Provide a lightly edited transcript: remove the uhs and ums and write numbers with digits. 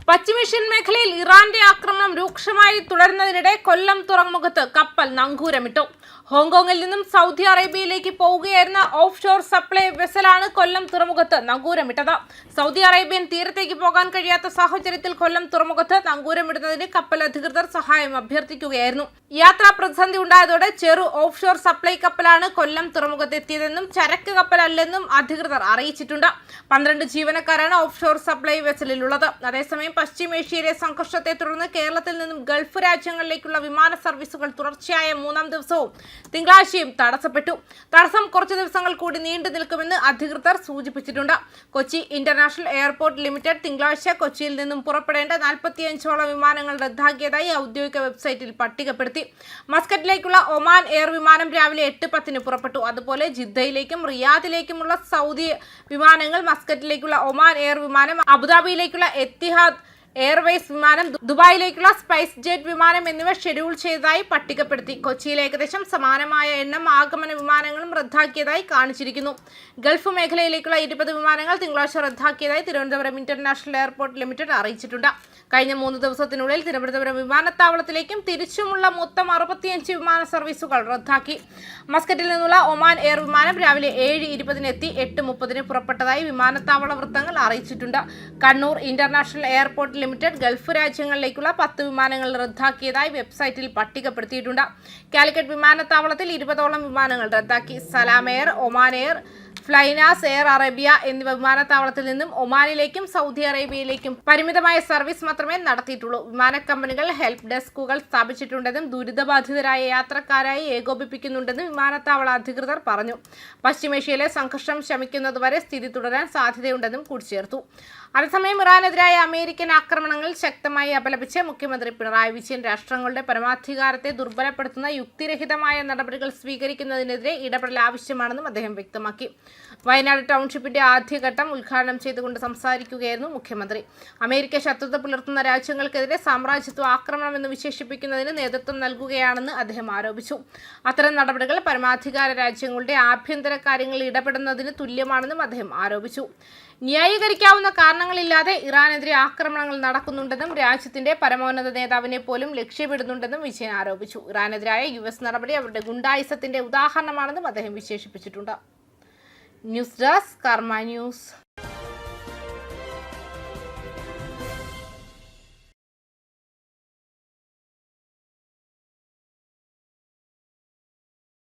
പശ്ചിമേഷ്യൻ മേഖലയിൽ ഇറാന്റെ ആക്രമണം രൂക്ഷമായി തുടരുന്നതിനിടെ കൊല്ലം തുറമുഖത്ത് കപ്പൽ നങ്കൂരമിട്ടു. ഹോങ്കോങ്ങിൽ നിന്നും സൗദി അറേബ്യയിലേക്ക് പോവുകയായിരുന്ന ഓഫ് ഷോർ സപ്ലൈ വെസലാണ് കൊല്ലം തുറമുഖത്ത് നങ്കൂരമിട്ടത്. സൗദി അറേബ്യൻ തീരത്തേക്ക് പോകാൻ കഴിയാത്ത സാഹചര്യത്തിൽ കൊല്ലം തുറമുഖത്ത് നങ്കൂരമിടുന്നതിന് കപ്പൽ അധികൃതർ സഹായം അഭ്യർത്ഥിക്കുകയായിരുന്നു. യാത്രാ പ്രതിസന്ധി ഉണ്ടായതോടെ ചെറു ഓഫ് ഷോർ സപ്ലൈ കപ്പലാണ് കൊല്ലം തുറമുഖത്തെത്തിയതെന്നും ചരക്ക് കപ്പലല്ലെന്നും അധികൃതർ അറിയിച്ചിട്ടുണ്ട്. 12 ജീവനക്കാരാണ് ഓഫ് ഷോർ സപ്ലൈ വെസലിലുള്ളത്. അതേസമയം പശ്ചിമേഷ്യയിലെ സംഘർഷത്തെ തുടർന്ന് കേരളത്തിൽ നിന്നും ഗൾഫ് രാജ്യങ്ങളിലേക്കുള്ള വിമാന സർവീസുകൾ തുടർച്ചയായ 3-ാം ദിവസവും തിങ്കളാഴ്ചയും തടസ്സപ്പെട്ടു. തടസ്സം കുറച്ചു ദിവസങ്ങൾ കൂടി നീണ്ടു നിൽക്കുമെന്ന് അധികൃതർ സൂചിപ്പിച്ചിട്ടുണ്ട്. കൊച്ചി ഇന്റർനാഷണൽ എയർപോർട്ട് ലിമിറ്റഡ് തിങ്കളാഴ്ച കൊച്ചിയിൽ നിന്നും പുറപ്പെടേണ്ട 45ഓളം വിമാനങ്ങൾ റദ്ദാക്കിയതായി ഔദ്യോഗിക വെബ്സൈറ്റിൽ പട്ടികപ്പെടുത്തി. മസ്കറ്റിലേക്കുള്ള ഒമാൻ എയർ വിമാനം രാവിലെ 8:10 പുറപ്പെട്ടു. അതുപോലെ ജിദ്ദയിലേക്കും റിയാദിലേക്കുമുള്ള സൗദി വിമാനങ്ങൾ, മസ്കറ്റിലേക്കുള്ള ഒമാൻ എയർ വിമാനം, അബുദാബിയിലേക്കുള്ള എത്തിഹാദ് എയർവേസ് വിമാനം, ദുബായിലേക്കുള്ള സ്പൈസ് ജെറ്റ് വിമാനം എന്നിവ ഷെഡ്യൂൾ ചെയ്തതായി പട്ടികപ്പെടുത്തി. കൊച്ചിയിൽ ഏകദേശം സമാനമായ എണ്ണം ആഗമന വിമാനങ്ങളും റദ്ദാക്കിയതായി കാണിച്ചിരിക്കുന്നു. ഗൾഫ് മേഖലയിലേക്കുള്ള 20 വിമാനങ്ങൾ തിങ്കളാഴ്ച റദ്ദാക്കിയതായി തിരുവനന്തപുരം ഇന്റർനാഷണൽ എയർപോർട്ട് ലിമിറ്റഡ് അറിയിച്ചിട്ടുണ്ട്. കഴിഞ്ഞ 3 ദിവസത്തിനുള്ളിൽ തിരുവനന്തപുരം വിമാനത്താവളത്തിലേക്കും തിരിച്ചുമുള്ള മൊത്തം 65 വിമാന സർവീസുകൾ റദ്ദാക്കി. മസ്കറ്റിൽ നിന്നുള്ള ഒമാൻ എയർ വിമാനം രാവിലെ 7:20 എത്തി 8:30 പുറപ്പെട്ടതായി വിമാനത്താവള വൃത്തങ്ങൾ അറിയിച്ചിട്ടുണ്ട്. Kannur international airport limited Gulf രാജ്യങ്ങളിലേക്കുള്ള 10 വിമാനങ്ങൾ റദ്ദാക്കിയതായി വെബ്സൈറ്റിൽ പട്ടികപ്പെടുത്തിയിട്ടുണ്ട്. കാലിക്കറ്റ് വിമാനത്താവളത്തിൽ 20ഓളം വിമാനങ്ങൾ റദ്ദാക്കി. Salam air, Oman air, flynas air Arabia എന്നിവ വിമാനത്താവളത്തിൽ നിന്നും ഒമാനിലേക്കും സൗദി അറേബ്യയിലേക്കും പരിമിതമായ സർവീസ് മാത്രമേ നടത്തിയിട്ടുള്ളൂ. വിമാന കമ്പനികൾ ഹെൽപ്പ് ഡെസ്കുകൾ സ്ഥാപിച്ചിട്ടുണ്ടെന്നും ദുരിതബാധിതരായ യാത്രക്കാരായി ഏകോപിപ്പിക്കുന്നുണ്ടെന്നും വിമാനത്താവള അധികൃതർ പറഞ്ഞു. പശ്ചിമേഷ്യയിലെ സംഘർഷം ശമിക്കുന്നതുവരെ സ്ഥിതി തുടരാൻ സാധ്യതയുണ്ടെന്നും കൂട്ടിച്ചേർത്തു. അതേസമയം ഇറാനെതിരായ അമേരിക്കൻ ആക്രമണങ്ങൾ ശക്തമായി അപലപിച്ച് മുഖ്യമന്ത്രി പിണറായി വിജയൻ രാഷ്ട്രങ്ങളുടെ പരമാധികാരത്തെ ദുർബലപ്പെടുത്തുന്ന യുക്തിരഹിതമായ നടപടികൾ സ്വീകരിക്കുന്നതിനെതിരെ ഇടപെടൽ ആവശ്യമാണെന്നും അദ്ദേഹം വ്യക്തമാക്കി. വയനാട് ടൗൺഷിപ്പിന്റെ ആദ്യഘട്ടം ഉദ്ഘാടനം ചെയ്തുകൊണ്ട് സംസാരിക്കുകയായിരുന്നു മുഖ്യമന്ത്രി. അമേരിക്ക ശത്രുത പുലർത്തുന്ന രാജ്യങ്ങൾക്കെതിരെ സാമ്രാജ്യത്വ ആക്രമണം എന്ന് വിശേഷിപ്പിക്കുന്നതിന് നേതൃത്വം നൽകുകയാണെന്ന് അദ്ദേഹം ആരോപിച്ചു. അത്തരം നടപടികൾ പരമാധികാര രാജ്യങ്ങളുടെ ആഭ്യന്തര കാര്യങ്ങളിൽ ഇടപെടുന്നതിന് തുല്യമാണെന്നും അദ്ദേഹം ആരോപിച്ചു. ന്യായീകരിക്കാവുന്ന കാരണങ്ങളില്ലാതെ ഇറാനെതിരെ ആക്രമണങ്ങൾ നടക്കുന്നുണ്ടെന്നും രാജ്യത്തിന്റെ പരമോന്നത നേതാവിനെ പോലും ലക്ഷ്യമിടുന്നുണ്ടെന്നും വിജയൻ ആരോപിച്ചു. ഇറാനെതിരായ US നടപടി അവരുടെ ഗുണ്ടായിസത്തിന്റെ ഉദാഹരണമാണെന്നും അദ്ദേഹം വിശേഷിപ്പിച്ചിട്ടുണ്ട്. ന്യൂസ് ഡെസ്ക് കർമ്മ ന്യൂസ്.